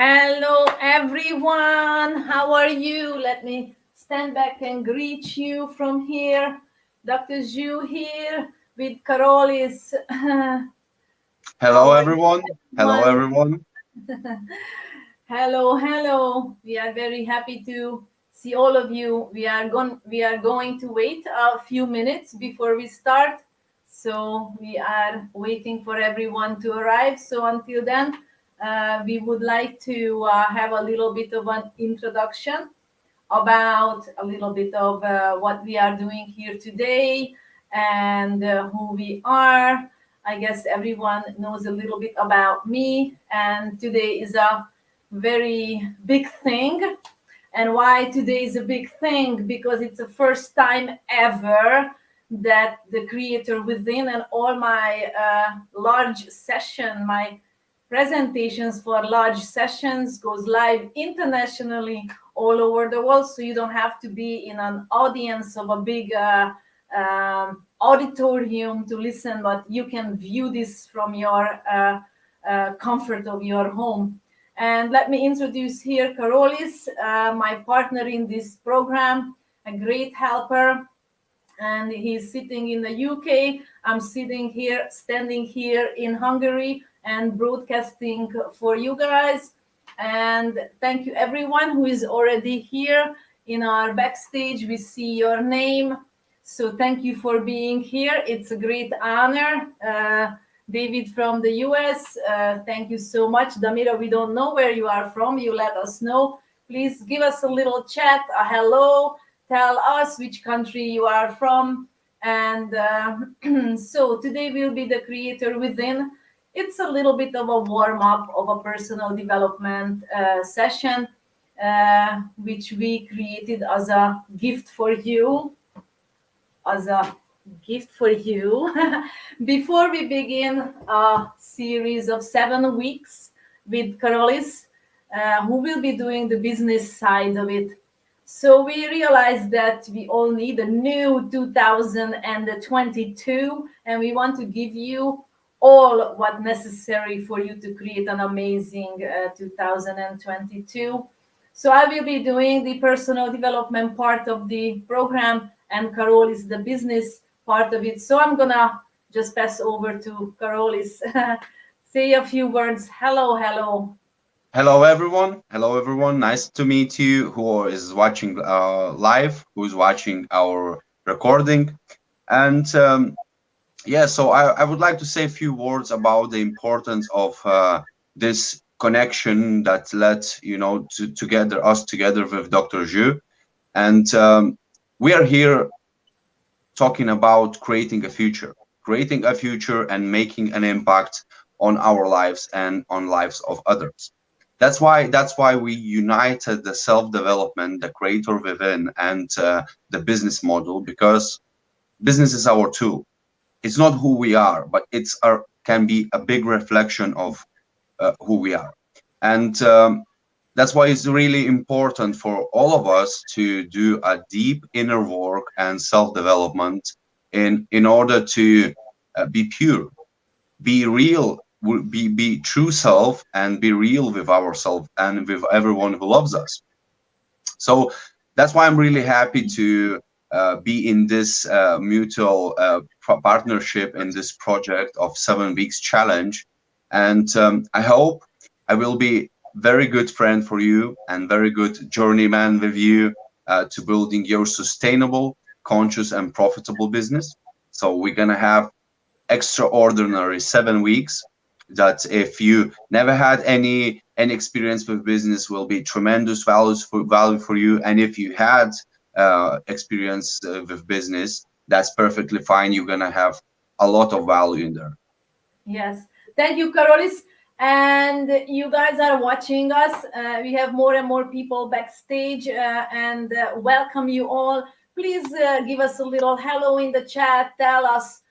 Hello, everyone. How are you? Let me stand back and greet you from here. Dr. Zhu here with Carolis. How Hello, are you, everyone. Hello, everyone? everyone. Hello, hello. We are very happy to see all of you. We are going to wait a few minutes before we start. So we are waiting for everyone to arrive. So until then, we would like to have a little bit of an introduction about a little bit of what we are doing here today and who we are. I guess everyone knows a little bit about me, and today is a very big thing. And why today is a big thing? Because it's the first time ever that the creator within and all my large session, my presentations for large sessions goes live internationally all over the world, so you don't have to be in an audience of a big auditorium to listen, but you can view this from your comfort of your home. And let me introduce here Carolis, my partner in this program, a great helper, and he's sitting in the UK. I'm standing here in Hungary and broadcasting for you guys. And thank you everyone who is already here in our backstage. We see your name. So thank you for being here. It's a great honor. David from the US, thank you so much. Damira, we don't know where you are from. You let us know. Please give us a little chat, a hello. Tell us which country you are from. And so today will be the creator within. It's a little bit of a warm up of a personal development session, which we created as a gift for you. Before we begin a series of 7 weeks with Carolis, who will be doing the business side of it. So we realized that we all need a new 2022, and we want to give you all what necessary for you to create an amazing 2022. So I will be doing the personal development part of the program, and Carol is the business part of it. So I'm gonna just pass over to Carolis. Say a few words. Hello, hello. Hello, everyone. Hello, everyone. Nice to meet you who is watching live, who's watching our recording. And yeah, so I would like to say a few words about the importance of this connection that led, us together with Dr. Zhu. And we are here talking about creating a future and making an impact on our lives and on lives of others. That's why we united the self-development, the creator within, and the business model, because business is our tool. It's not who we are, but can be a big reflection of who we are. And that's why it's really important for all of us to do a deep inner work and self-development in order to be pure, be real, be true self, and be real with ourselves and with everyone who loves us. So that's why I'm really happy to be in this mutual partnership in this project of 7 weeks challenge. And I hope I will be very good friend for you and very good journeyman with you to building your sustainable, conscious, and profitable business. So we're gonna have extraordinary 7 weeks that, if you never had any experience with business, will be tremendous value for you. And if you had experience with business, that's perfectly fine. You're gonna have a lot of value in there. Yes, thank you, Carolis. And you guys are watching us. We have more and more people backstage, and welcome you all. Please give us a little hello in the chat. Tell us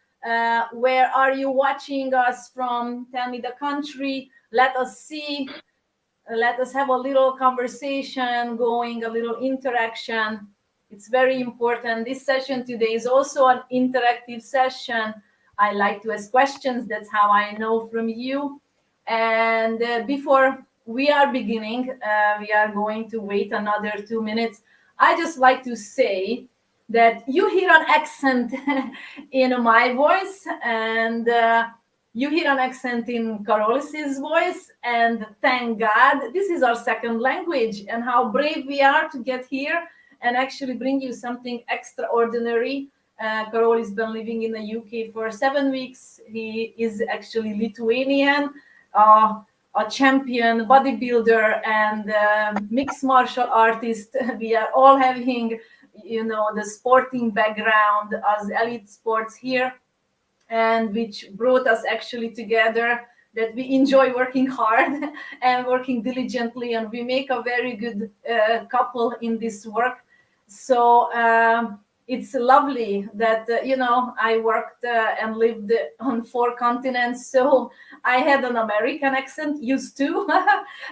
where are you watching us from. Tell me the country. Let us see. Let us have a little conversation going, a little interaction. It's very important. This session today is also an interactive session. I like to ask questions. That's how I know from you. And before we are beginning. We are going to wait another 2 minutes. I just like to say that you hear an accent in my voice, and you hear an accent in Carolis's voice, and thank God this is our second language, and how brave we are to get here and actually bring you something extraordinary. Karolis been living in the UK for 7 weeks. He is actually Lithuanian, a champion bodybuilder and mixed martial artist. We are all having, the sporting background as elite sports here, and which brought us actually together, that we enjoy working hard and working diligently, and we make a very good couple in this work. So it's lovely that I worked and lived on 4 continents, so I had an American accent, used to.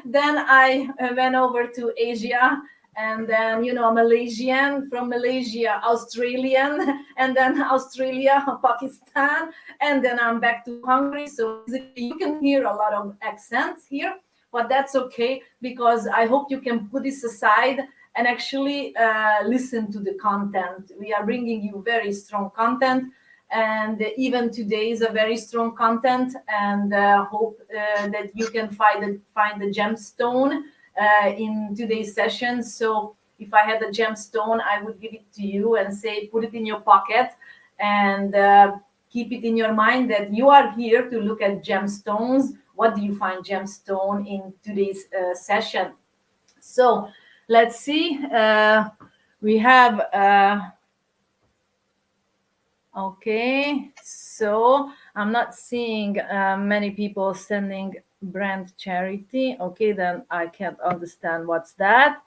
Then I went over to Asia, and then Malaysian, from Malaysia Australian, and then Australia Pakistan, and then I'm back to Hungary. So you can hear a lot of accents here, but that's okay, because I hope you can put this aside and actually listen to the content. We are bringing you very strong content, and even today is a very strong content, and hope that you can find the gemstone in today's session. So if I had a gemstone, I would give it to you and say, put it in your pocket, and keep it in your mind that you are here to look at gemstones. What do you find gemstone in today's session? So let's see. We have, okay, so I'm not seeing many people sending brand charity. Okay, then I can't understand what's that.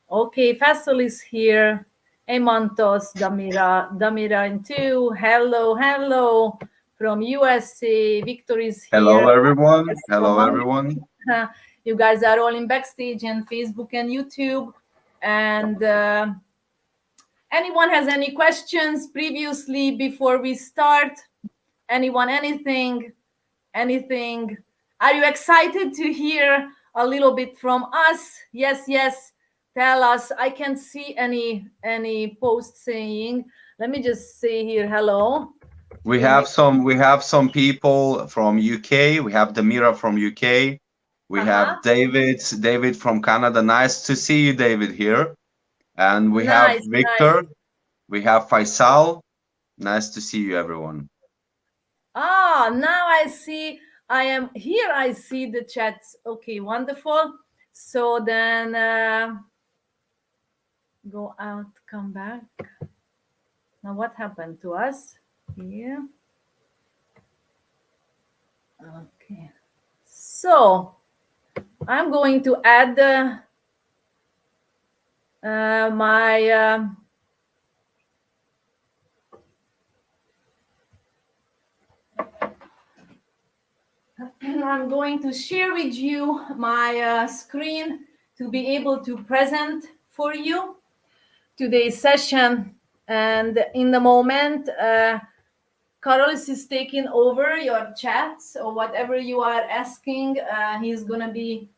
Okay, Faisal is here. Emantos, Damira in 2. Hello from USA. Victor is here. Hello, everyone. Hello, everyone. You guys are all in backstage and Facebook and YouTube. And anyone has any questions previously before we start? Anyone, anything? Are you excited to hear a little bit from us? Yes. Tell us. I can't see any post saying. Let me just say here, hello. We have some people from UK. We have Damira from UK. We have David from Canada. Nice to see you, David, here. And we have Victor. Nice. We have Faisal. Nice to see you, everyone. Now I see. I am here. I see the chats. Okay, wonderful. So then go out, come back. Now what happened to us here? Okay. So I'm going to add my I'm going to share with you my screen to be able to present for you today's session. And in the moment, Carolis is taking over your chats or whatever you are asking. He's going to be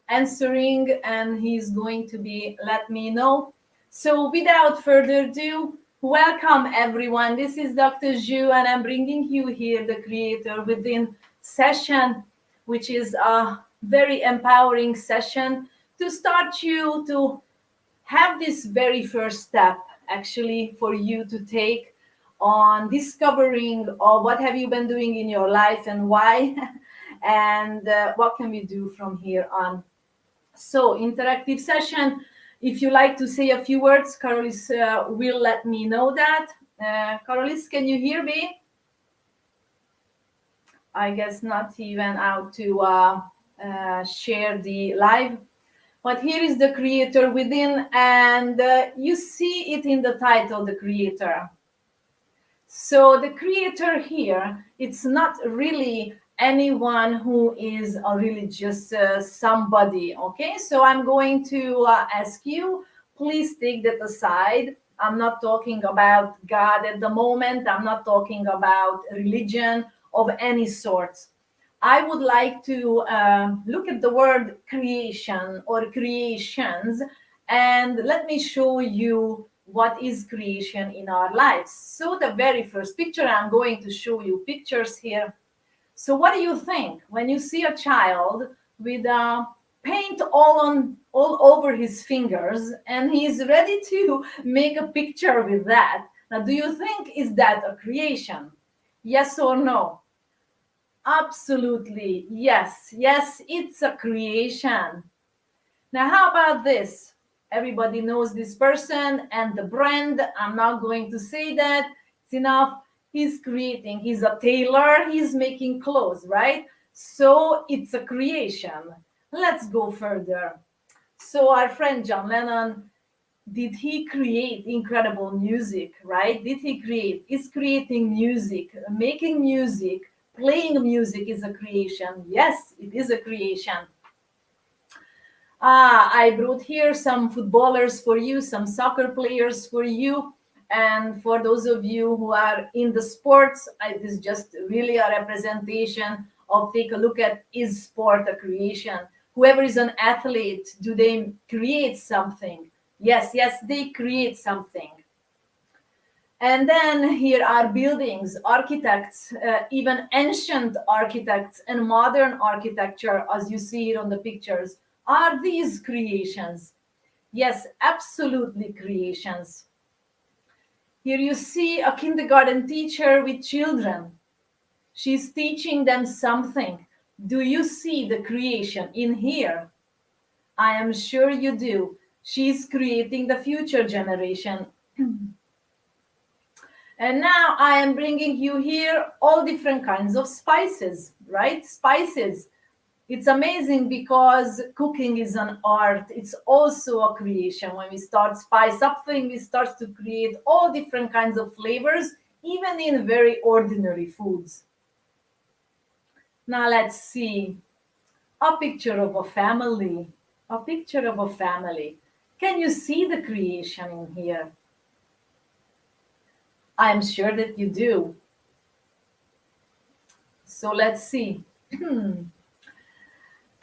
answering, and he's going to be let me know. So without further ado, welcome everyone. This is Dr. Zhu, and I'm bringing you here the Creator Within session, which is a very empowering session to start you to have this very first step actually for you to take on discovering what have you been doing in your life and why, and what can we do from here on. So interactive session. If you like to say a few words, Carolis will let me know that. Carolis, can you hear me? I guess not. He went out to share the live. But here is the Creator Within, and you see it in the title, the Creator. So the Creator here, it's not really anyone who is a religious somebody, okay? So I'm going to ask you, please take that aside. I'm not talking about God at the moment. I'm not talking about religion of any sort. I would like to look at the word creation or creations, and let me show you what is creation in our lives. So the very first picture, I'm going to show you pictures here. So what do you think when you see a child with paint all over his fingers and he's ready to make a picture with that? Now, do you think is that a creation? Yes or no? Absolutely. Yes. Yes, it's a creation. Now, how about this? Everybody knows this person and the brand. I'm not going to say that. It's enough. He's creating, he's a tailor, he's making clothes, right? So it's a creation. Let's go further. So, our friend John Lennon, did he create incredible music, right? Did he create? Is creating music, making music, playing music is a creation. Yes, it is a creation. I brought here some footballers for you, some soccer players for you. And for those of you who are in the sports, this is just really a representation of take a look at, is sport a creation? Whoever is an athlete, do they create something? Yes, yes, they create something. And then here are buildings, architects, even ancient architects and modern architecture, as you see it on the pictures. Are these creations? Yes, absolutely creations. Here you see a kindergarten teacher with children. She's teaching them something. Do you see the creation in here? I am sure you do. She's creating the future generation. And now I am bringing you here all different kinds of spices, right? Spices. It's amazing because cooking is an art. It's also a creation. When we start spice up things, we start to create all different kinds of flavors, even in very ordinary foods. Now let's see a picture of a family. A picture of a family. Can you see the creation in here? I'm sure that you do. So let's see.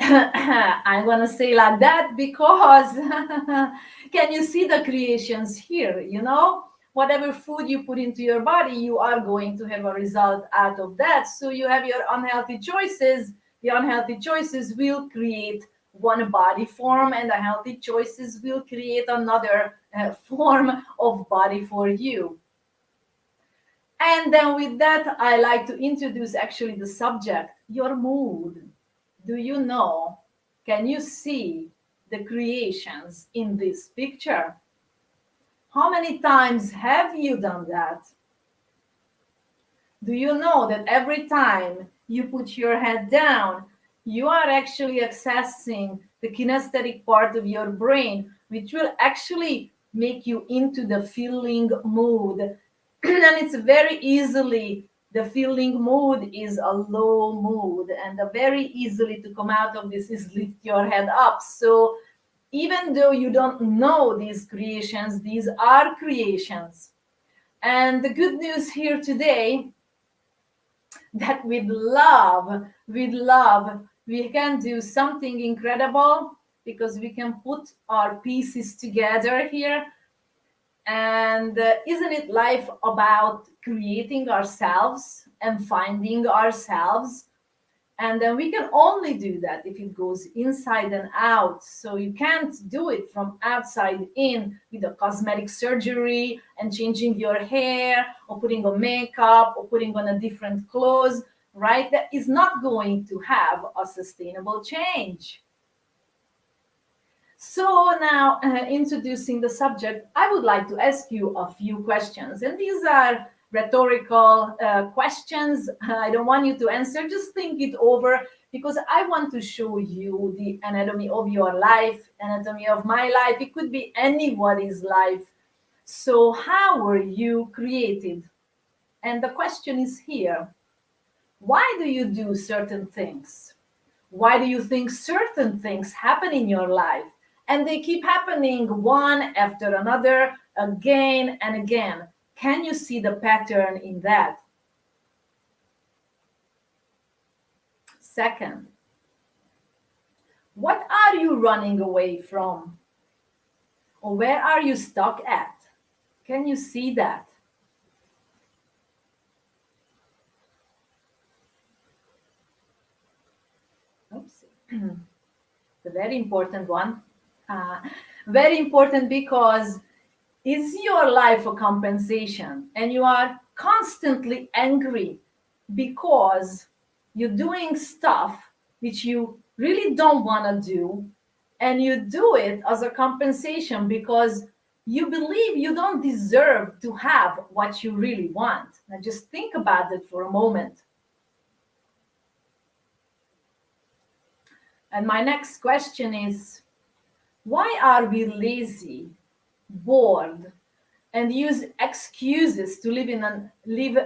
I'm gonna say like that because can you see the creations here? You know, whatever food you put into your body, you are going to have a result out of that. So you have your unhealthy choices. The unhealthy choices will create one body form, and the healthy choices will create another form of body for you. And then with that, I like to introduce actually the subject, your mood. Do you know? Can you see the creations in this picture? How many times have you done that? Do you know that every time you put your head down, you are actually accessing the kinesthetic part of your brain, which will actually make you into the feeling mood. And it's very easily, the feeling mood is a low mood, and very easily to come out of this is lift your head up. So even though you don't know these creations, these are creations. And the good news here today, that with love, we can do something incredible, because we can put our pieces together here. And isn't it life about creating ourselves and finding ourselves? And then we can only do that if it goes inside and out. So you can't do it from outside in with a cosmetic surgery and changing your hair or putting on makeup or putting on a different clothes, right? That is not going to have a sustainable change. So now, introducing the subject, I would like to ask you a few questions. And these are rhetorical questions. I don't want you to answer, just think it over, because I want to show you the anatomy of your life, anatomy of my life. It could be anybody's life. So how were you created? And the question is here. Why do you do certain things? Why do you think certain things happen in your life? And they keep happening one after another, again and again. Can you see the pattern in that? Second, what are you running away from? Or where are you stuck at? Can you see that? Oops. The very important one. Very important because is your life a compensation and you are constantly angry because you're doing stuff which you really don't want to do, and you do it as a compensation because you believe you don't deserve to have what you really want. Now just think about it for a moment. And my next question is, why are we lazy, bored, and use excuses to live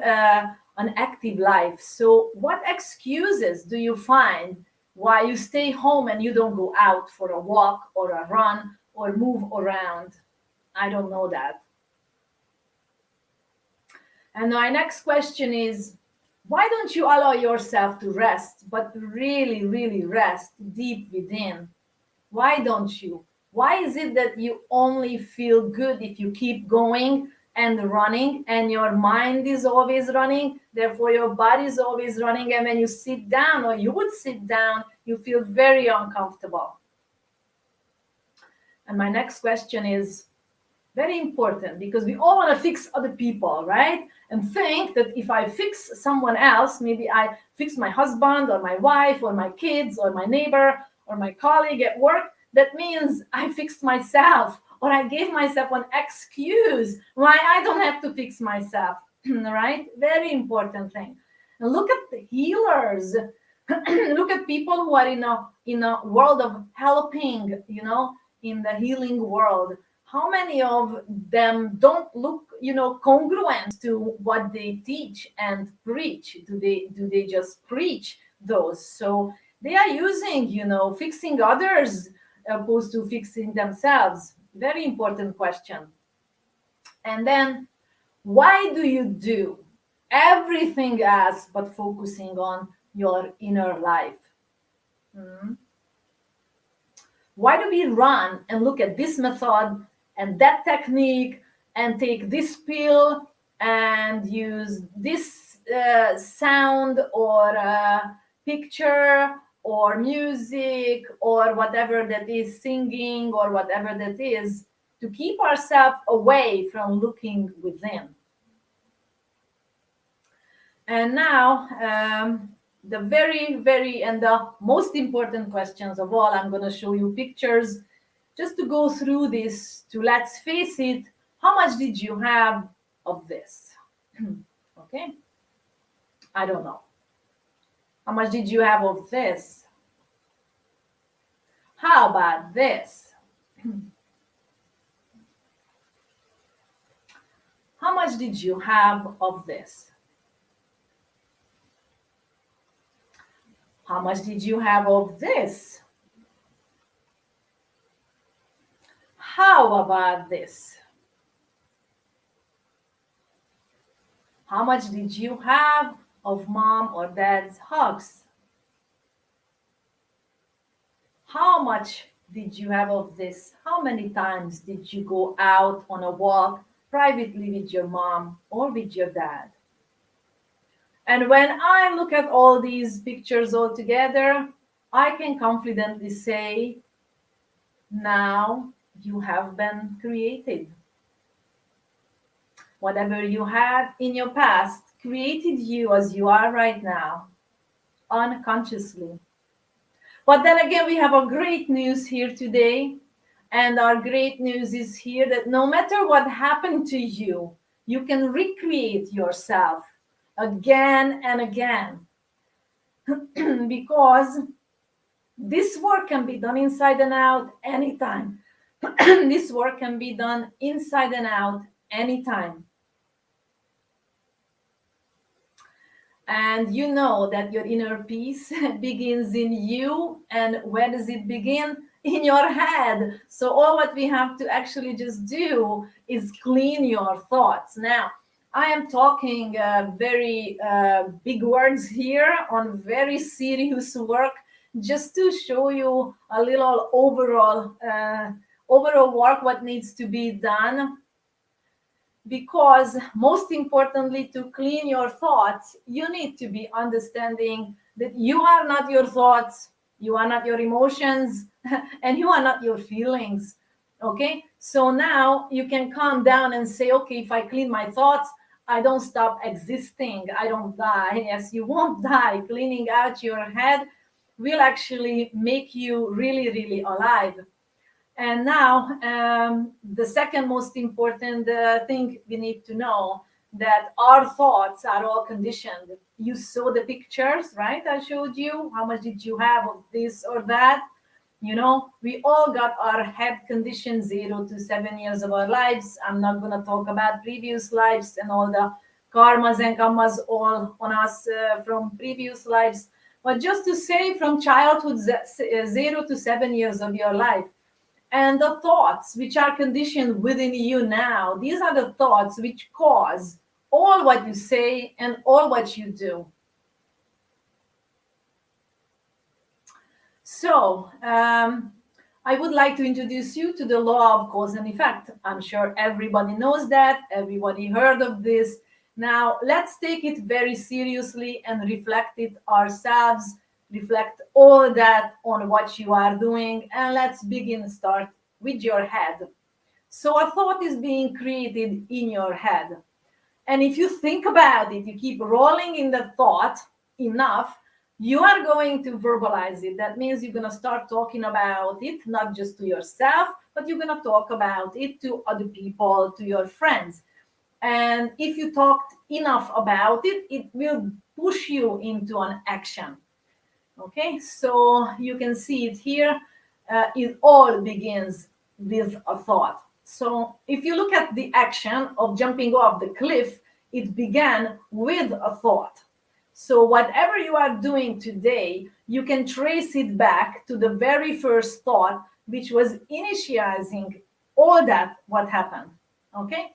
an active life? So what excuses do you find why you stay home and you don't go out for a walk or a run or move around? I don't know that. And my next question is, why don't you allow yourself to rest, but really, really rest deep within? Why don't you? Why is it that you only feel good if you keep going and running, and your mind is always running, therefore your body is always running, and when you sit down, or you would sit down, you feel very uncomfortable? And my next question is very important, because we all want to fix other people, right? And think that if I fix someone else, maybe I fix my husband or my wife or my kids or my neighbor or my colleague at work, that means I fixed myself, or I gave myself an excuse why I don't have to fix myself, right? Very important thing. And look at the healers. Look at people who are in a world of helping, in the healing world. How many of them don't look, congruent to what they teach and preach? Do they just preach those? So they are using, fixing others opposed to fixing themselves. Very important question. And then, why do you do everything else but focusing on your inner life? Why do we run and look at this method and that technique and take this pill and use this sound or picture or music or whatever that is, singing or whatever that is, to keep ourselves away from looking within? And now, the very, very, and the most important questions of all, I'm going to show you pictures just to go through this, to let's face it, how much did you have of this? Okay? I don't know. How much did you have of this? How about this? How much did you have of this? How much did you have of this? How about this? How much did you have of mom or dad's hugs? How much did you have of this? How many times did you go out on a walk privately with your mom or with your dad? And when I look at all these pictures all together, I can confidently say, now you have been created. Whatever you had in your past created you as you are right now, unconsciously. But then again, we have a great news here today. And our great news is here that no matter what happened to you, you can recreate yourself again and again. Because this work can be done inside and out anytime. This work can be done inside and out anytime. And you know that your inner peace begins in you. And where does it begin? In your head. So all what we have to actually just do is clean your thoughts. Now, I am talking very big words here on very serious work, just to show you a little overall work what needs to be done. Because most importantly, to clean your thoughts, you need to be understanding that you are not your thoughts, you are not your emotions, and you are not your feelings. Okay, so now you can calm down and say, okay, if I clean my thoughts, I don't stop existing, I don't die. Yes, you won't die. Cleaning out your head will actually make you really, really alive. And now, the second most important thing we need to know, that our thoughts are all conditioned. You saw the pictures, right? I showed you how much did you have of this or that. You know, we all got our head conditioned 0 to 7 years of our lives. I'm not going to talk about previous lives and all the karmas and kammas all on us from previous lives. But just to say, from childhood, 0 to 7 years of your life, and the thoughts which are conditioned within you now, these are the thoughts which cause all what you say and all what you do. So, I would like to introduce you to the law of cause and effect. I'm sure everybody knows that, everybody heard of this. Now, let's take it very seriously and reflect it ourselves. Reflect all that on what you are doing, and let's start with your head. So a thought is being created in your head, and if you think about it, you keep rolling in the thought enough, you are going to verbalize it. That means you're going to start talking about it, not just to yourself, but you're going to talk about it to other people, to your friends. And if you talked enough about it, it will push you into an action. Okay, so you can see it here. It all begins with a thought. So if you look at the action of jumping off the cliff, it began with a thought. So whatever you are doing today, you can trace it back to the very first thought, which was initializing all that what happened. Okay,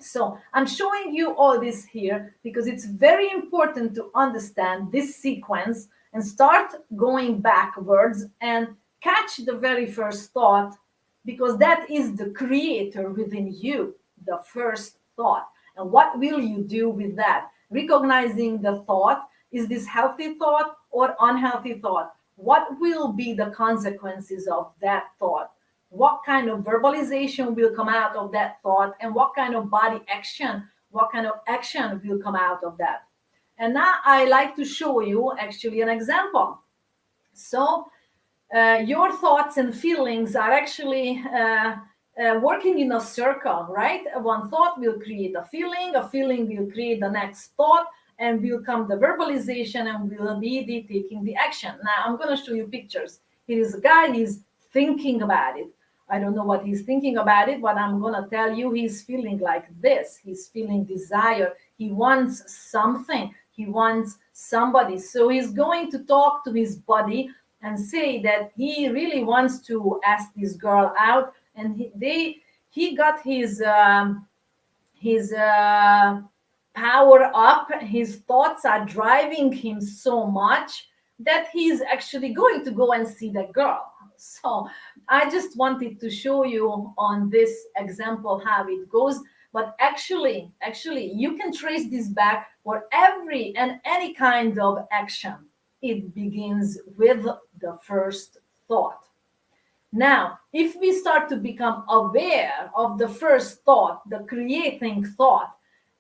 so I'm showing you all this here because it's very important to understand this sequence and start going backwards and catch the very first thought, because that is the creator within you, the first thought. And what will you do with that? Recognizing the thought, is this healthy thought or unhealthy thought? What will be the consequences of that thought? What kind of verbalization will come out of that thought, and what kind of body action, what kind of action will come out of that? And now I like to show you actually an example. So your thoughts and feelings are actually working in a circle, right? One thought will create a feeling will create the next thought, and will come the verbalization, and will be the taking the action. Now I'm going to show you pictures. Here is a guy, he's thinking about it. I don't know what he's thinking about it, but I'm going to tell you he's feeling like this. He's feeling desire. He wants something. He wants somebody. So he's going to talk to his body and say that he really wants to ask this girl out. And he got his power up. His thoughts are driving him so much that he's actually going to go and see the girl. So I just wanted to show you on this example how it goes. But actually, you can trace this back for every and any kind of action. It begins with the first thought. Now, if we start to become aware of the first thought, the creating thought,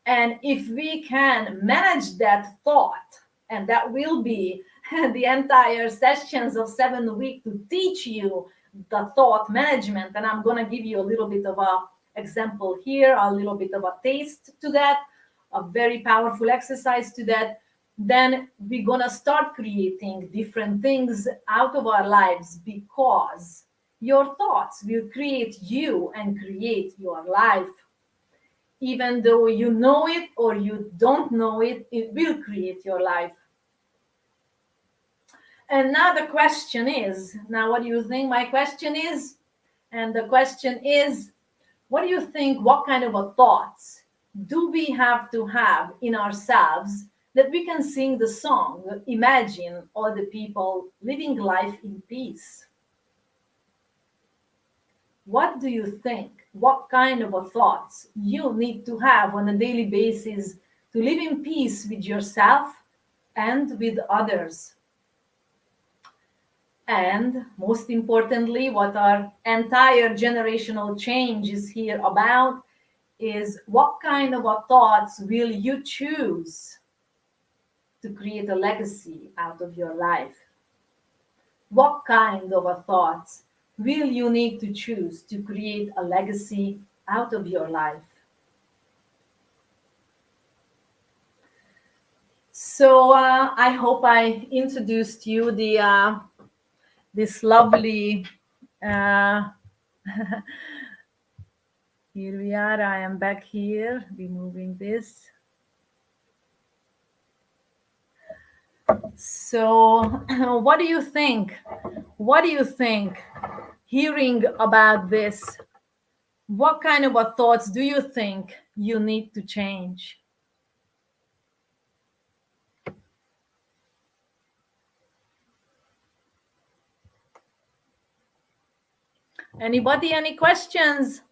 and if we can manage that thought, and that will be the entire sessions of 7 weeks to teach you the thought management. And I'm going to give you a little bit of a example here, a little bit of a taste to that, a very powerful exercise to that. Then we're going to start creating different things out of our lives, because your thoughts will create you and create your life. Even though you know it or you don't know it, it will create your life. And now the question is, now what do you think my question is? And the question is, what do you think, what kind of thoughts do we have to have in ourselves that we can sing the song, imagine all the people living life in peace? What do you think? What kind of a thoughts you need to have on a daily basis to live in peace with yourself and with others? And most importantly, what our entire generational change is here about is what kind of a thoughts will you choose to create a legacy out of your life? What kind of a thoughts will you need to choose to create a legacy out of your life? So I hope I introduced you this lovely here we are. I am back here, removing this. So what do you think? What do you think? Hearing about this, what kind of a thoughts do you think you need to change? Anybody, any questions?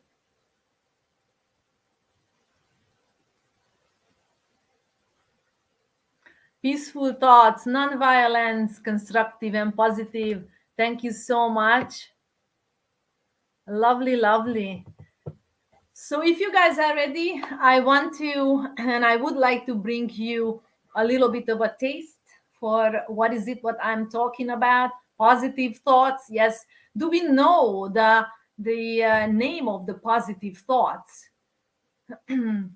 Peaceful thoughts, non-violence, constructive and positive. Thank you so much. Lovely, lovely. So if you guys are ready, I would like to bring you a little bit of a taste for what I'm talking about. Positive thoughts. Yes. Do we know the name of the positive thoughts? Mm-hmm.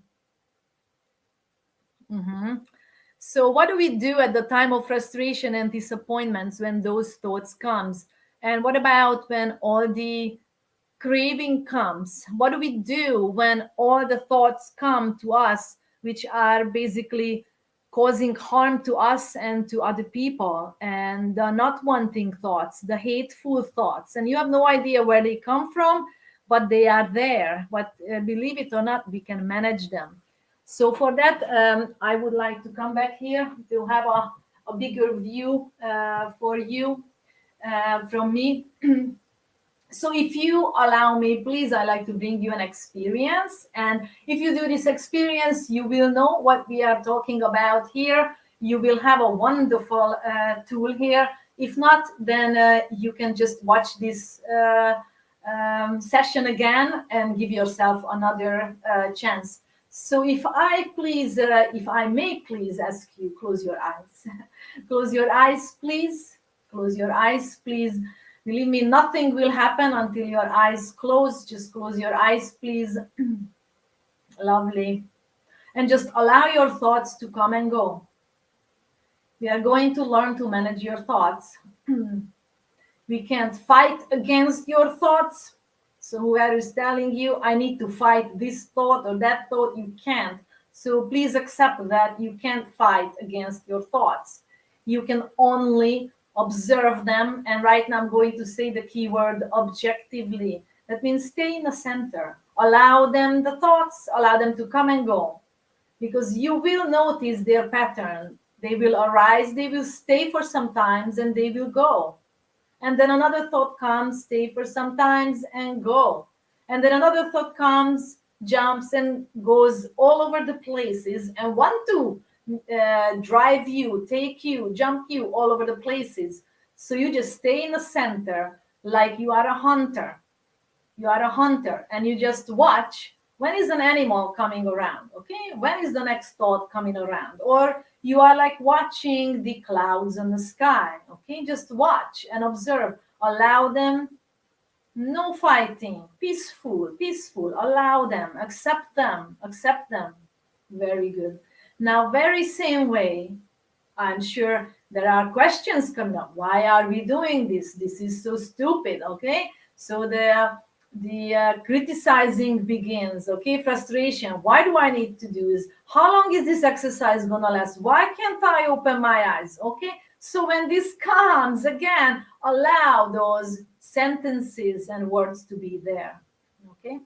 So what do we do at the time of frustration and disappointments when those thoughts comes? And what about when all the craving comes? What do we do when all the thoughts come to us, which are basically causing harm to us and to other people, and the not wanting thoughts, the hateful thoughts, and you have no idea where they come from, but they are there. But believe it or not, we can manage them. So for that, I would like to come back here to have a bigger view for you from me. So if you allow me, please, I like to bring you an experience. And if you do this experience, you will know what we are talking about here. You will have a wonderful tool here. If not, then you can just watch this session again and give yourself another chance. So if I may please ask you, close your eyes. Close your eyes, please. Close your eyes, please. Believe me, nothing will happen until your eyes close. Just close your eyes, please. Lovely. And just allow your thoughts to come and go. We are going to learn to manage your thoughts. We can't fight against your thoughts. So whoever is telling you, I need to fight this thought or that thought, you can't. So please accept that you can't fight against your thoughts. You can only observe them. And right now I'm going to say the keyword objectively. That means stay in the center. Allow them the thoughts, allow them to come and go. Because you will notice their pattern. They will arise, they will stay for some times, and they will go. And then another thought comes, stay for some times and go. And then another thought comes, jumps and goes all over the places and want to drive you, take you, jump you all over the places. So you just stay in the center like you are a hunter. You are a hunter and you just watch. When is an animal coming around? Okay, when is the next thought coming around? Or you are like watching the clouds in the sky. Okay, just watch and observe. Allow them, no fighting, peaceful, peaceful. Allow them, accept them, accept them. Very good. Now, very same way, I'm sure there are questions coming up. Why are we doing this? This is so stupid. Okay, so the criticizing begins. Okay, frustration. Why do I need to do this? How long is this exercise gonna last? Why can't I open my eyes? Okay, so when this comes again, allow those sentences and words to be there. Okay,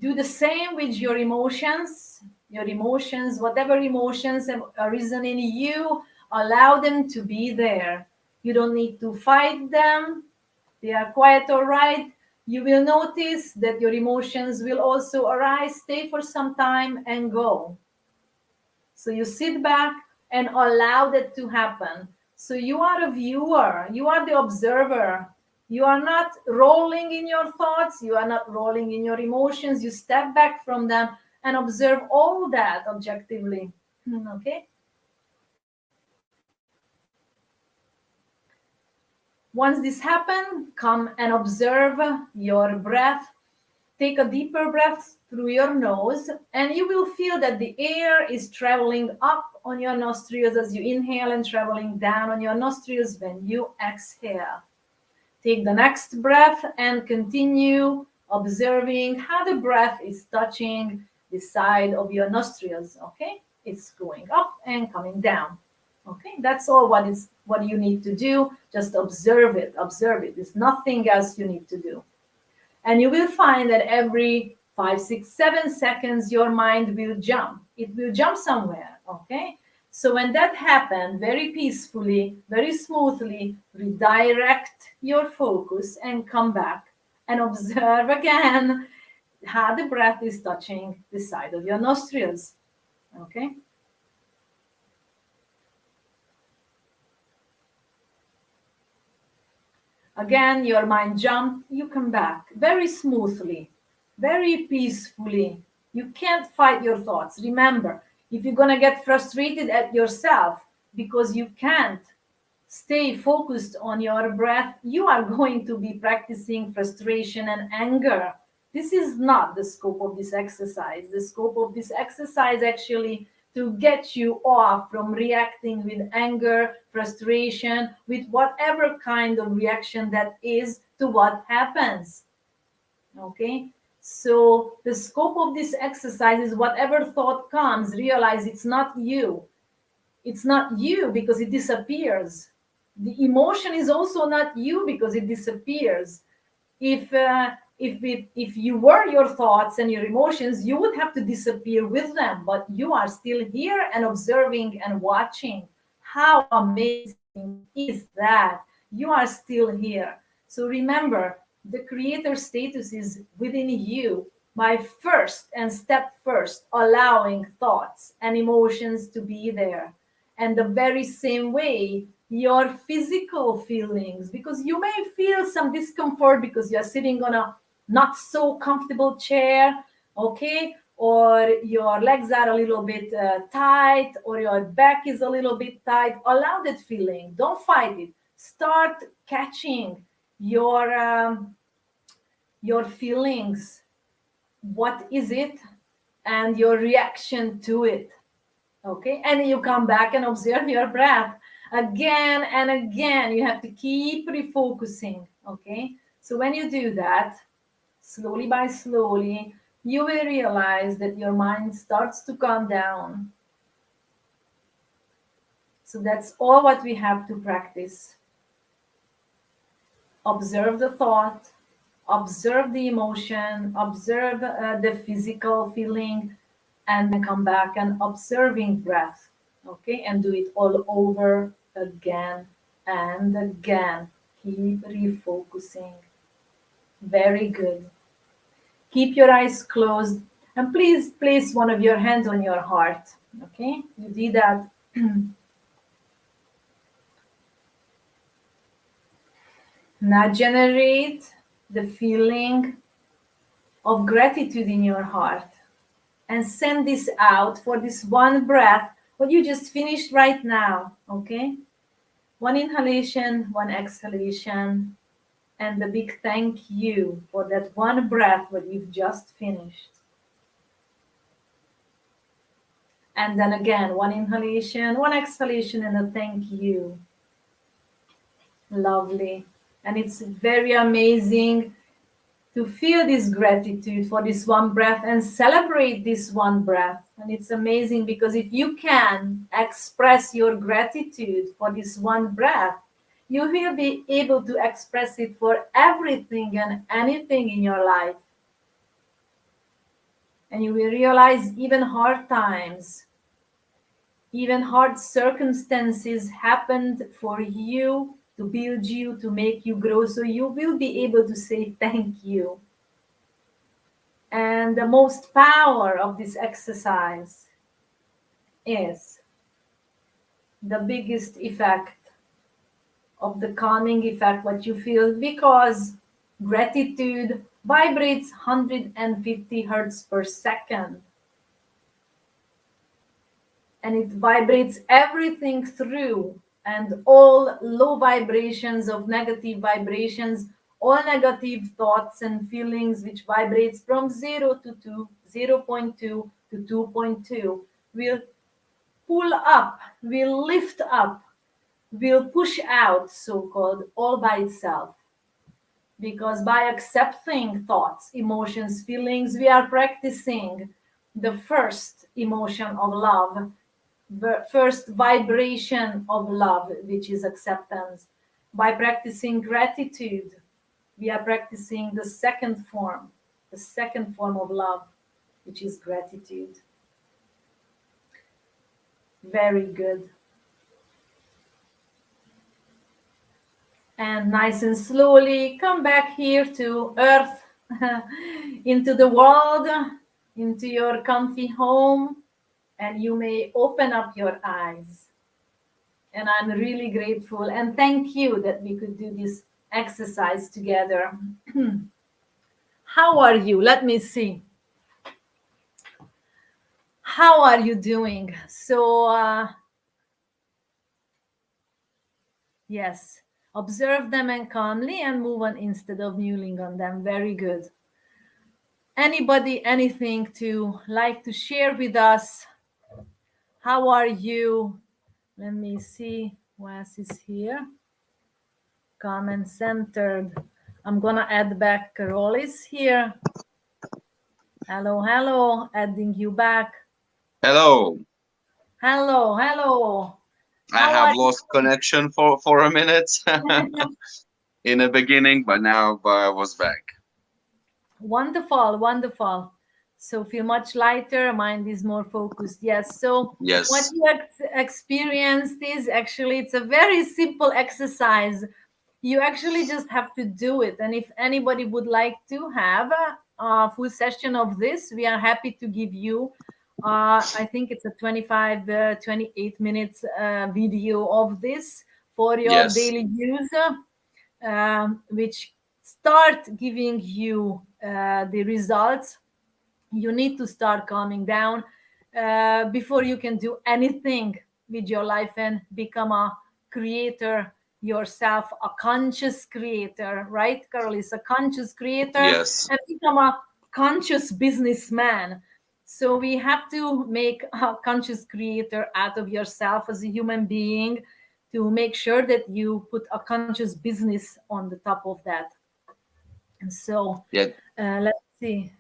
Do the same with your emotions. Your emotions, whatever emotions have arisen in you, allow them to be there. You don't need to fight them. They are quite all right. You will notice that your emotions will also arise, stay for some time, and go. So you sit back and allow that to happen. So you are a viewer, you are the observer. You are not rolling in your thoughts, you are not rolling in your emotions. You step back from them and observe all that objectively. Okay? Once this happens, come and observe your breath. Take a deeper breath through your nose, and you will feel that the air is traveling up on your nostrils as you inhale and traveling down on your nostrils when you exhale. Take the next breath and continue observing how the breath is touching the side of your nostrils. Okay, it's going up and coming down. Okay, that's all what you need to do. Just observe it. Observe it. There's nothing else you need to do. And you will find that every 5, 6, 7 seconds, your mind will jump. It will jump somewhere, okay? So when that happens, very peacefully, very smoothly, redirect your focus and come back and observe again how the breath is touching the side of your nostrils, okay? Again, your mind jumps, you come back very smoothly, very peacefully. You can't fight your thoughts. Remember, if you're going to get frustrated at yourself because you can't stay focused on your breath, you are going to be practicing frustration and anger. This is not the scope of this exercise. The scope of this exercise actually to get you off from reacting with anger, frustration, with whatever kind of reaction that is to what happens. Okay? So the scope of this exercise is whatever thought comes, realize it's not you. It's not you because it disappears. The emotion is also not you because it disappears. If you were your thoughts and your emotions, you would have to disappear with them, but you are still here and observing and watching. How amazing is that? You are still here. So remember, the creator status is within you by step first, allowing thoughts and emotions to be there. And the very same way, your physical feelings, because you may feel some discomfort because you're sitting on a not so comfortable chair, okay, or your legs are a little bit tight, or your back is a little bit tight. Allow that feeling. Don't fight it. Start catching your feelings. What is it? And your reaction to it. Okay, and you come back and observe your breath again and again. You have to keep refocusing. Okay, so when you do that, slowly by slowly, you will realize that your mind starts to calm down. So that's all what we have to practice. Observe the thought, observe the emotion, observe the physical feeling, and then come back and observing breath. Okay, and do it all over again and again. Keep refocusing. Very good. Keep your eyes closed and please place one of your hands on your heart. Okay, you did that. Now generate the feeling of gratitude in your heart and send this out for this one breath, what you just finished right now. Okay, one inhalation, one exhalation, and a big thank you for that one breath what you've just finished. And then again, one inhalation, one exhalation, and a thank you. Lovely. And it's very amazing to feel this gratitude for this one breath and celebrate this one breath. And it's amazing because if you can express your gratitude for this one breath, you will be able to express it for everything and anything in your life. And you will realize even hard times, even hard circumstances happened for you to build you, to make you grow. So you will be able to say thank you. And the most power of this exercise is the biggest effect of the calming effect, what you feel, because gratitude vibrates 150 hertz per second. And it vibrates everything through, and all low vibrations of negative vibrations, all negative thoughts and feelings which vibrates from 0 to 2, 0.2 to 2.2 will pull up, will lift up, will push out, so-called, all by itself. Because by accepting thoughts, emotions, feelings, we are practicing the first emotion of love, the first vibration of love, which is acceptance. By practicing gratitude, we are practicing the second form of love, which is gratitude. Very good. And nice and slowly come back here to earth, into the world, into your comfy home, and you may open up your eyes. And I'm really grateful and thank you that we could do this exercise together. How are you? Let me see. How are you doing? So, yes, observe them and calmly and move on instead of mulling on them. Very good. Anybody, anything to like to share with us? How are you? Let me see. Wes is here. Calm and centered. I'm gonna add back Carol is here. Hello, hello. Adding you back. Hello. Hello, hello. I have lost connection for a minute in the beginning, but now I was back. Wonderful, wonderful. So feel much lighter, mind is more focused. Yes. So Yes. what you experienced is actually, it's a very simple exercise. You actually just have to do it. And if anybody would like to have a full session of this, we are happy to give you, I think it's a 25, 28 minutes video of this for your Yes. daily use, which start giving you the results. You need to start calming down before you can do anything with your life and become a creator yourself, a conscious creator, right? Carol is a conscious creator, Yes. and become a conscious businessman. So we have to make a conscious creator out of yourself as a human being to make sure that you put a conscious business on the top of that. And so Yeah. let's see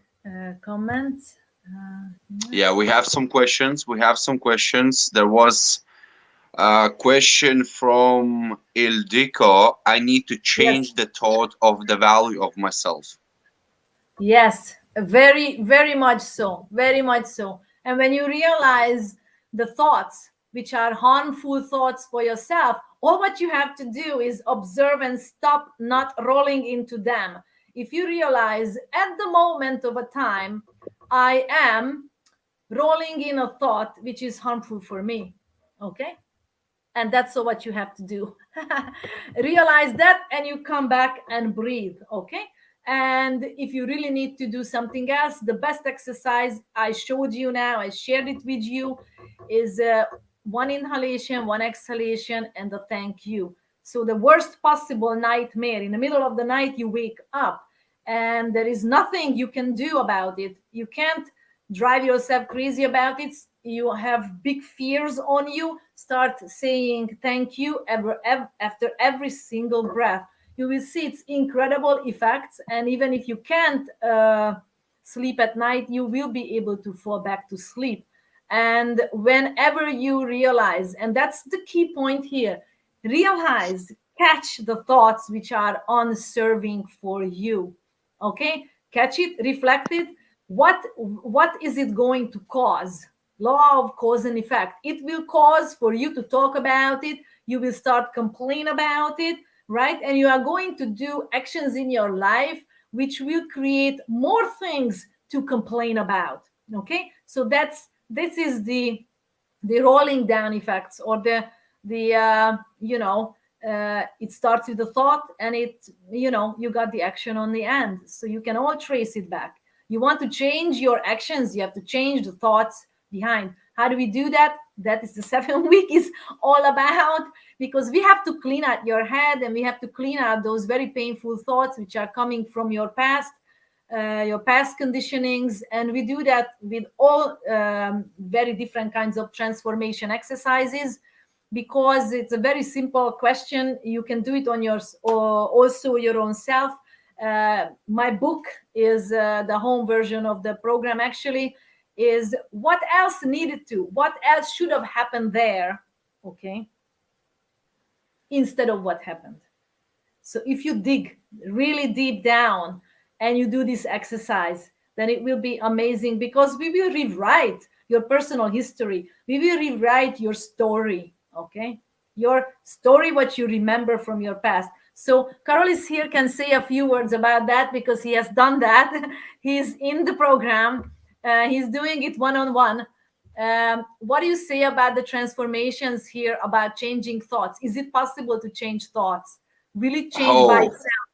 comments. Yeah, we have some questions. There was a question from Ildiko. I need to change Yes. the thought of the value of myself. Yes, very, very much so. Very much so. And when you realize the thoughts, which are harmful thoughts for yourself, all what you have to do is observe and stop not rolling into them. If you realize at the moment of a time, I am rolling in a thought which is harmful for me, okay? And that's what you have to do. Realize that, and you come back and breathe, okay? And if you really need to do something else, the best exercise I showed you now, I shared it with you, is one inhalation, one exhalation, and a thank you. So the worst possible nightmare, in the middle of the night you wake up and there is nothing you can do about it. You can't drive yourself crazy about it. You have big fears on you. Start saying thank you after every single breath. You will see its incredible effects. And even if you can't sleep at night, you will be able to fall back to sleep. And whenever you realize, and that's the key point here, realize, catch the thoughts which are unserving for you. Okay? Catch it, reflect it, what is it going to cause? Law of cause and effect. It will cause for you to talk about it. You will start complain about it, right? And you are going to do actions in your life which will create more things to complain about. Okay, so this is the rolling down effects, or the it starts with the thought, and you got the action on the end, so you can all trace it back. You want to change your actions, you have to change the thoughts behind. How do we do that? That is the 7 week is all about, because we have to clean out your head, and we have to clean out those very painful thoughts which are coming from your past conditionings. And we do that with all very different kinds of transformation exercises, because it's a very simple question. You can do it on also your own self. My book is the home version of the program, actually, is what else what else should have happened there, okay, instead of what happened. So if you dig really deep down and you do this exercise, then it will be amazing, because we will rewrite your personal history. We will rewrite your story, okay? Your story, what you remember from your past. So Karolis here can say a few words about that, because he has done that. He's in the program. He's doing it one-on-one. What do you say about the transformations here, about changing thoughts? Is it possible to change thoughts? Will it change by Oh, itself?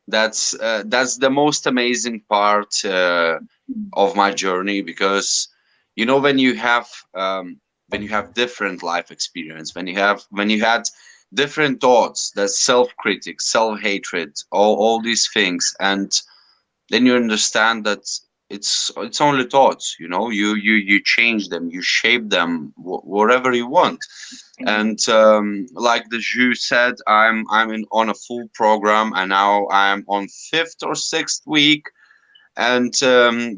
that's the most amazing part of my journey, because when you have different life experience, when you had different thoughts, that self-critic, self-hatred, all these things, and then you understand that it's only thoughts. You change them, you shape them whatever you want. And like the Jew said, on a full program, and now I'm on fifth or sixth week. And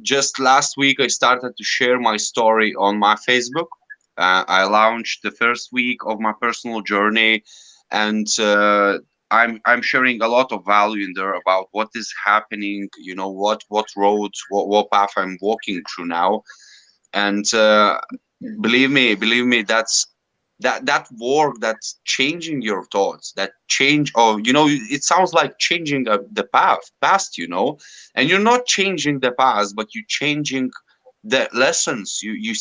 just last week I started to share my story on my Facebook. I launched the first week of my personal journey, and I'm sharing a lot of value in there about what is happening, what roads, what path I'm walking through now. And believe me, that work, that's changing your thoughts, that change of, it sounds like changing the past, and you're not changing the past, but you're changing the lessons. You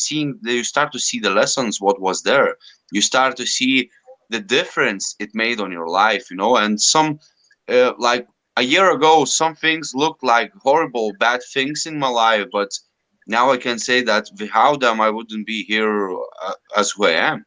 start to see the lessons, what was there. You start to see the difference it made on your life, and some like a year ago, some things looked like horrible bad things in my life, but now I can say that without them I wouldn't be here as who I am.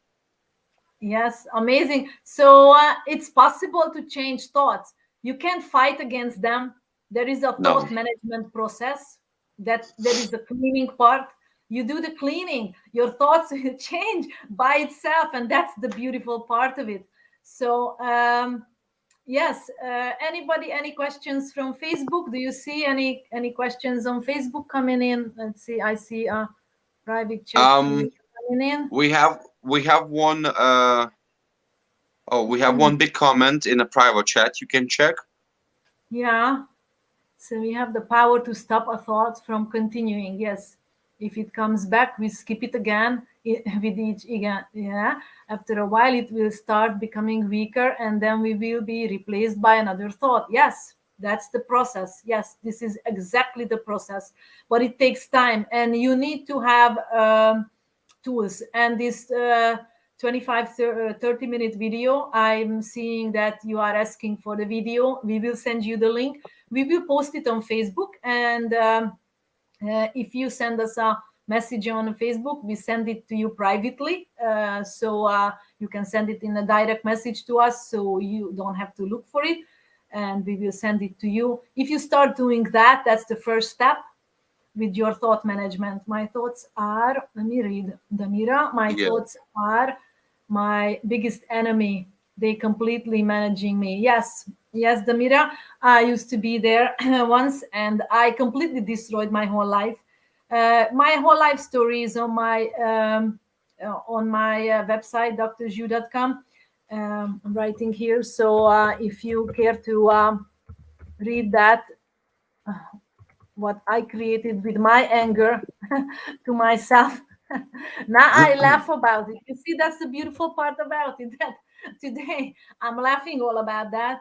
Yes, amazing. So it's possible to change thoughts. You can't fight against them. There is a No. thought management process. That there is the cleaning part. You do the cleaning, your thoughts will change by itself, and that's the beautiful part of it. So yes, anybody, any questions from Facebook? Do you see any questions on Facebook coming in? Let's see. I see a private chat here Um, coming in. we have one. We have Hmm. one big comment in a private chat. You can check. Yeah. So we have the power to stop a thought from continuing. Yes. If it comes back, we skip it again with each again. Yeah. After a while, it will start becoming weaker, and then we will be replaced by another thought. Yes, that's the process. Yes, this is exactly the process. But it takes time, and you need to have tools. And this 25 30-minute video, I'm seeing that you are asking for the video. We will send you the link. We will post it on Facebook, and if you send us a message on Facebook, we send it to you privately, so you can send it in a direct message to us, so you don't have to look for it, and we will send it to you. If you start doing that, that's the first step with your thought management. My thoughts are, let me read, Damira, my Yeah. thoughts are my biggest enemy. They completely managing me. Yes, yes, Damira, I used to be there once, and I completely destroyed my whole life. My whole life story is on my website, drju.com. I'm writing here, so if you care to read that, what I created with my anger to myself. Now I laugh about it. You see, that's the beautiful part about it. That today I'm laughing all about that,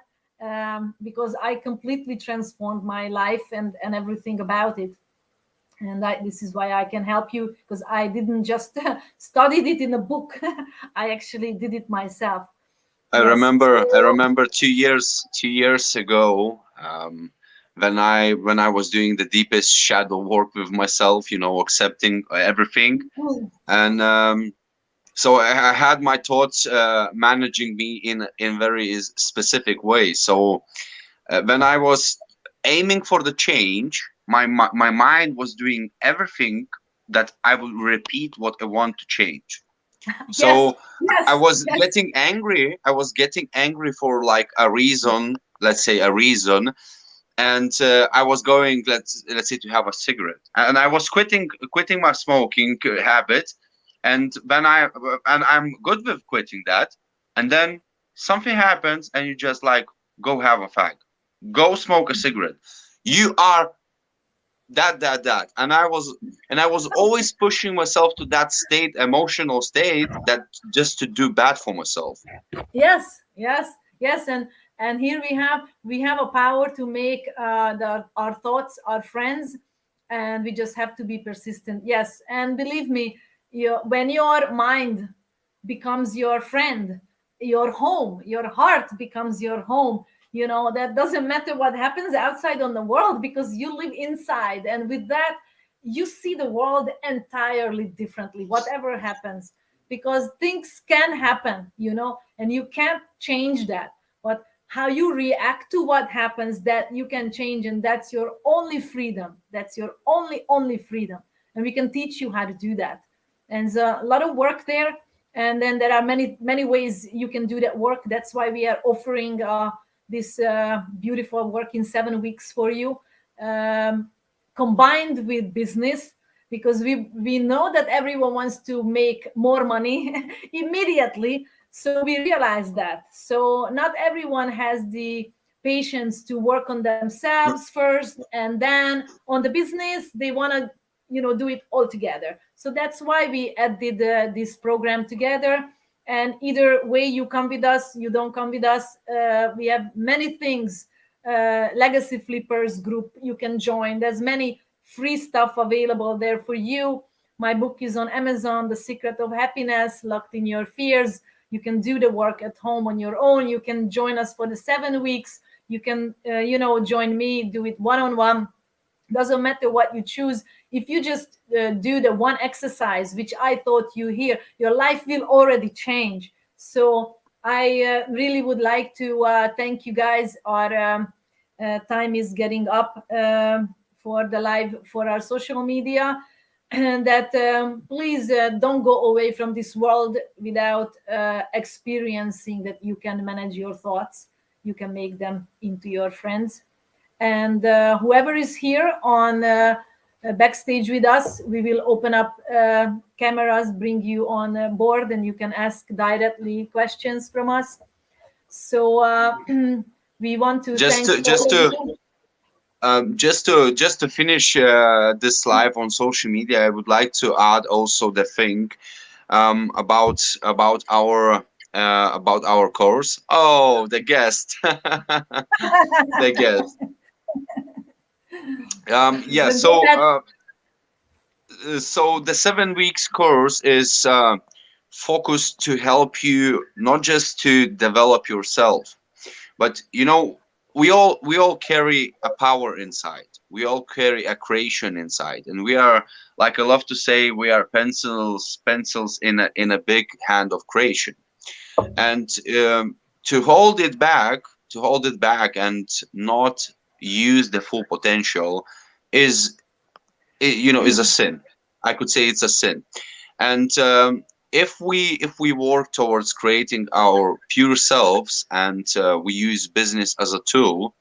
because I completely transformed my life and everything about it. And this is why I can help you, because I didn't just studied it in a book. I actually did it myself. I Yes. remember I So remember 2 years ago, when I was doing the deepest shadow work with myself, accepting everything. And so I had my thoughts managing me in very specific ways. So when I was aiming for the change, my mind was doing everything that I would repeat what I want to change. yes, So I yes, was yes. getting angry. I was getting angry for like a reason, let's say a reason, and I was going, let's say, to have a cigarette, and I was quitting my smoking habit, and I'm good with quitting that, and then something happens, and you just like go have a fag, go smoke a cigarette. You are that, and I was always pushing myself to that state, emotional state, that just to do bad for myself. Yes, yes, yes, and here we have a power to make our thoughts our friends, and we just have to be persistent. Yes, and believe me, when your mind becomes your friend, your home, your heart becomes your home. That doesn't matter what happens outside on the world, because you live inside, and with that you see the world entirely differently, whatever happens, because things can happen, and you can't change that. But how you react to what happens, that you can change, and that's your only freedom. That's your only freedom. And we can teach you how to do that. And there's a lot of work there. And then there are many ways you can do that work. That's why we are offering this beautiful work in 7 weeks for you, um, combined with business, because we know that everyone wants to make more money immediately. So we realize that, so not everyone has the patience to work on themselves first, and then on the business they want to do it all together. So that's why we added this program together. And either way, you come with us, you don't come with us, we have many things. Legacy Flippers group you can join. There's many free stuff available there for you. My book is on Amazon, The Secret of Happiness, Locked in Your Fears. You can do the work at home on your own. You can join us for the 7 weeks. You can join me, do it one-on-one. Doesn't matter what you choose. If you just do the one exercise which I taught you here, your life will already change. So I really would like to thank you guys. Our time is getting up for the live, for our social media. And that please don't go away from this world without experiencing that you can manage your thoughts, you can make them into your friends. And whoever is here on backstage with us, we will open up cameras, bring you on board, and you can ask directly questions from us. So we want to just thank to all just of to you. just to finish this live on social media, I would like to add also the thing, about our course. Oh, the guest, the guest. Yeah. So go So ahead. so the 7 weeks course is focused to help you not just to develop yourself, but we all carry a power inside. We all carry a creation inside, and we are, like I love to say, we are pencils in a big hand of creation. And to hold it back and not use the full potential is is a sin. I could say it's a sin. And if we work towards creating our pure selves, and we use business as a tool,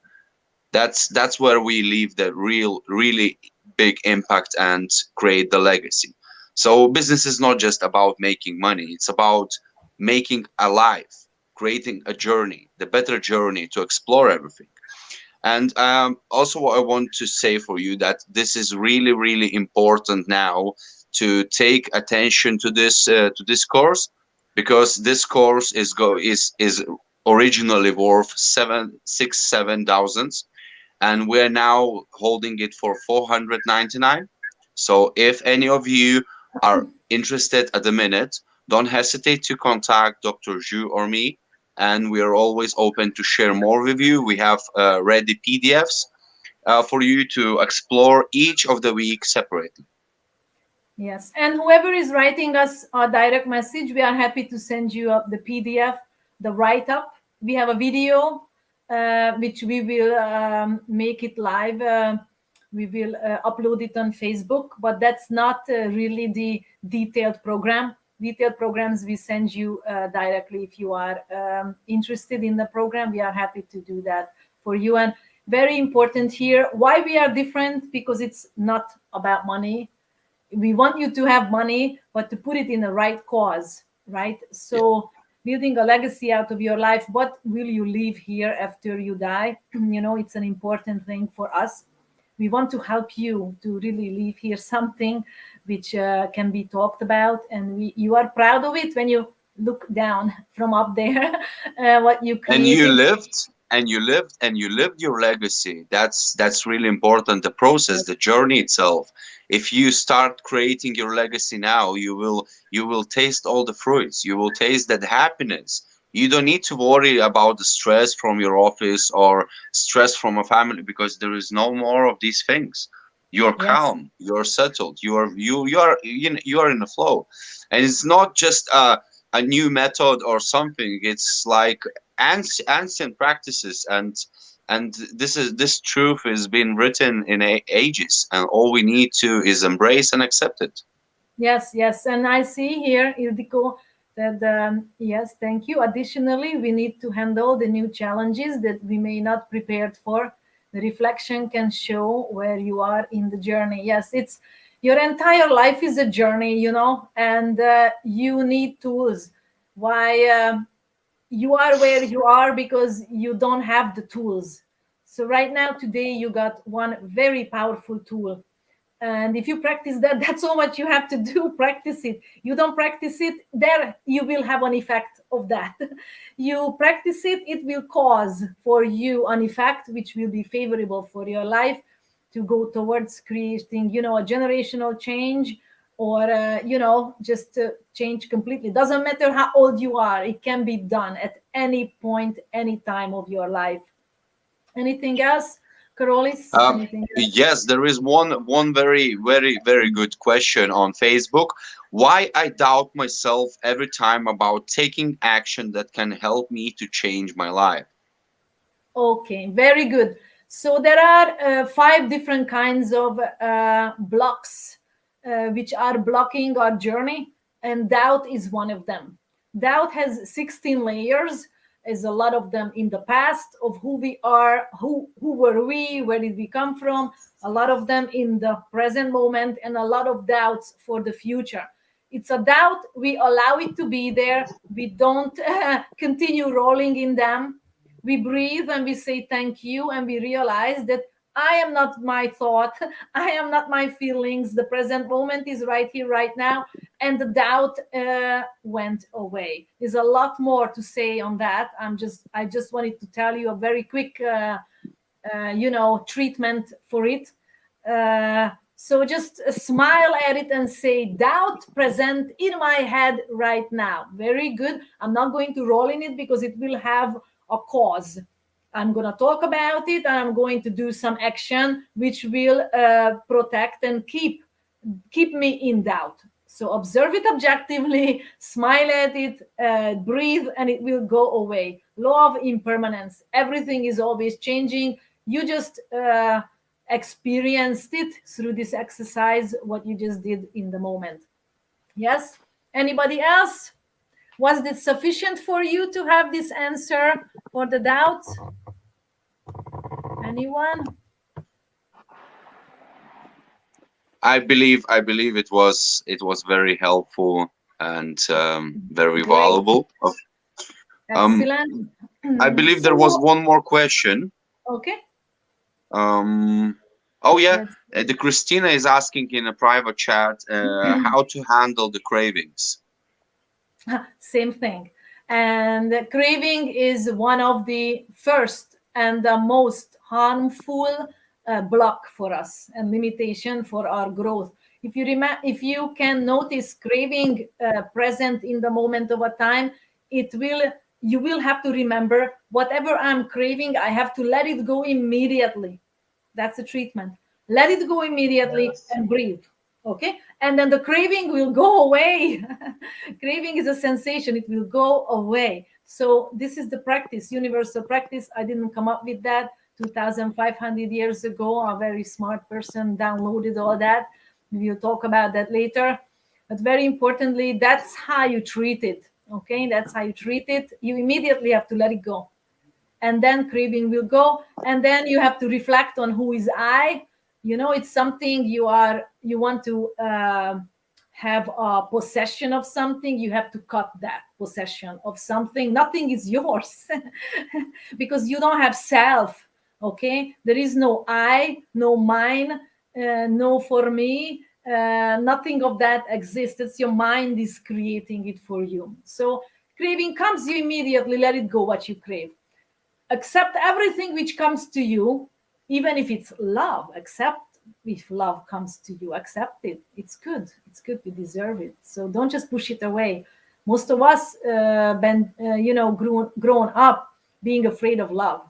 that's where we leave the really big impact and create the legacy. So business is not just about making money, it's about making a life, creating a journey, the better journey to explore everything. And also, what I want to say for you that this is really, really important now to take attention to this course, because this course is originally worth 7 6 7 thousands, and we're now holding it for 499. So if any of you are interested at the minute, don't hesitate to contact Dr. Zhu or me, and we are always open to share more with you. We have ready PDFs for you to explore each of the week separately. Yes, and whoever is writing us a direct message, we are happy to send you up the PDF, the write-up. We have a video which we will make it live. We will upload it on Facebook, but that's not really the detailed program. Detailed programs we send you directly. If you are interested in the program, we are happy to do that for you. And very important here, why we are different, because it's not about money. We want you to have money, but to put it in the right cause, right? So building a legacy out of your life, what will you leave here after you die? It's an important thing for us. We want to help you to really leave here something which can be talked about, and you are proud of it when you look down from up there what you And you created. lived, and you lived your legacy. That's really important. The process, the journey itself. If you start creating your legacy now, you will taste all the fruits. You will taste that happiness. You don't need to worry about the stress from your office or stress from a family, because there is no more of these things. You're Yes. calm, you're settled, you are in the flow. And it's not just a new method or something. It's like ancient practices, and this truth has been written in ages, and all we need to is embrace and accept it. Yes, yes. And I see here, Ildiko, that yes, thank you. Additionally, we need to handle the new challenges that we may not prepared for. The reflection can show where you are in the journey. Yes, it's your entire life is a journey, and you need tools. Why you are where you are? Because you don't have the tools. So right now, today, you got one very powerful tool, and if you practice that, that's all what you have to do. Practice it. You don't practice it, there you will have an effect of that. You practice it, it will cause for you an effect which will be favorable for your life, to go towards creating a generational change, or just change completely. Doesn't matter how old you are, it can be done at any point, any time of your life. Anything else, Carolis? Um, Anything else? yes, there is one very, very, very good question on Facebook. Why I doubt myself every time about taking action that can help me to change my life? Okay, very good. So there are 5 different kinds of blocks which are blocking our journey, and doubt is one of them. Doubt has 16 layers, is a lot of them in the past of who we are, who were we, where did we come from, a lot of them in the present moment, and a lot of doubts for the future. It's a doubt, we allow it to be there, we don't continue rolling in them. We breathe and we say thank you, and we realize that I am not my thought, I am not my feelings, the present moment is right here, right now, and the doubt went away. There's a lot more to say on that. I just wanted to tell you a very quick treatment for it. So just smile at it and say, doubt present in my head right now. Very good. I'm not going to roll in it because it will have a cause. I'm going to talk about it, and I'm going to do some action which will protect and keep me in doubt. So observe it objectively, smile at it, breathe, and it will go away. Law of impermanence. Everything is always changing. You just experienced it through this exercise, what you just did in the moment. Yes? Anybody else? Was this sufficient for you to have this answer for the doubts? Anyone? I believe it was very helpful and very Great. valuable. Um, Excellent. I believe there was So, one more question. okay. Oh yeah, Let's the Christina is asking in a private chat how to handle the cravings. same thing. And craving is one of the first and the most harmful block for us and limitation for our growth. If you can notice craving present in the moment of a time, it will you will have to remember whatever I'm craving, I have to let it go immediately. That's the treatment. Let it go immediately Yes. and breathe. Okay. And then the craving will go away. Craving is a sensation, it will go away. So, this is the practice, universal practice. I didn't come up with that 2,500 years ago. A very smart person downloaded all that. We'll talk about that later. But very importantly, that's how you treat it. Okay. That's how you treat it. You immediately have to let it go, and then craving will go, and then you have to reflect on who is I. It's something you want to have a possession of something. You have to cut that possession of something. Nothing is yours because you don't have self. Okay, there is no I, no mine, no for me. Nothing of that exists. It's your mind is creating it for you. So craving comes, you immediately let it go what you crave. Accept everything which comes to you, even if it's love. Accept if love comes to you. Accept it. It's good. It's good. You deserve it. So don't just push it away. Most of us been grown up being afraid of love.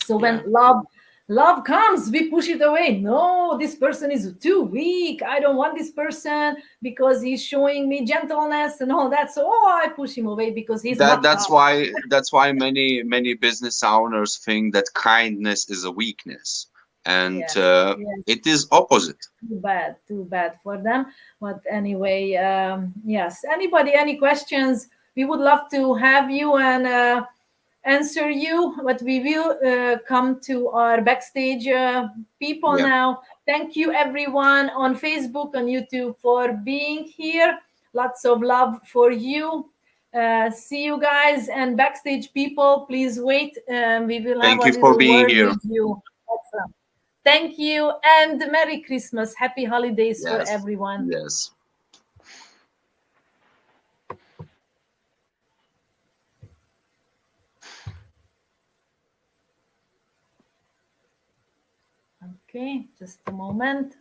So when Yeah. love comes, we push it away. No, this person is too weak. I don't want this person because he's showing me gentleness and all that. So I push him away because he's not That's tough. why many business owners think that kindness is a weakness, and Yes, yes. it is opposite. Too bad for them. But anyway, yes. Anybody, any questions? We would love to have you and answer you, but we will come to our backstage people Yeah. now. Thank you, everyone on Facebook and YouTube, for being here. Lots of love for you. See you guys, and backstage people, please wait. We will have Thank a you for little being word here. with you. Awesome. Thank you, and Merry Christmas. Happy holidays for Yes. everyone. Yes. Okay, just a moment.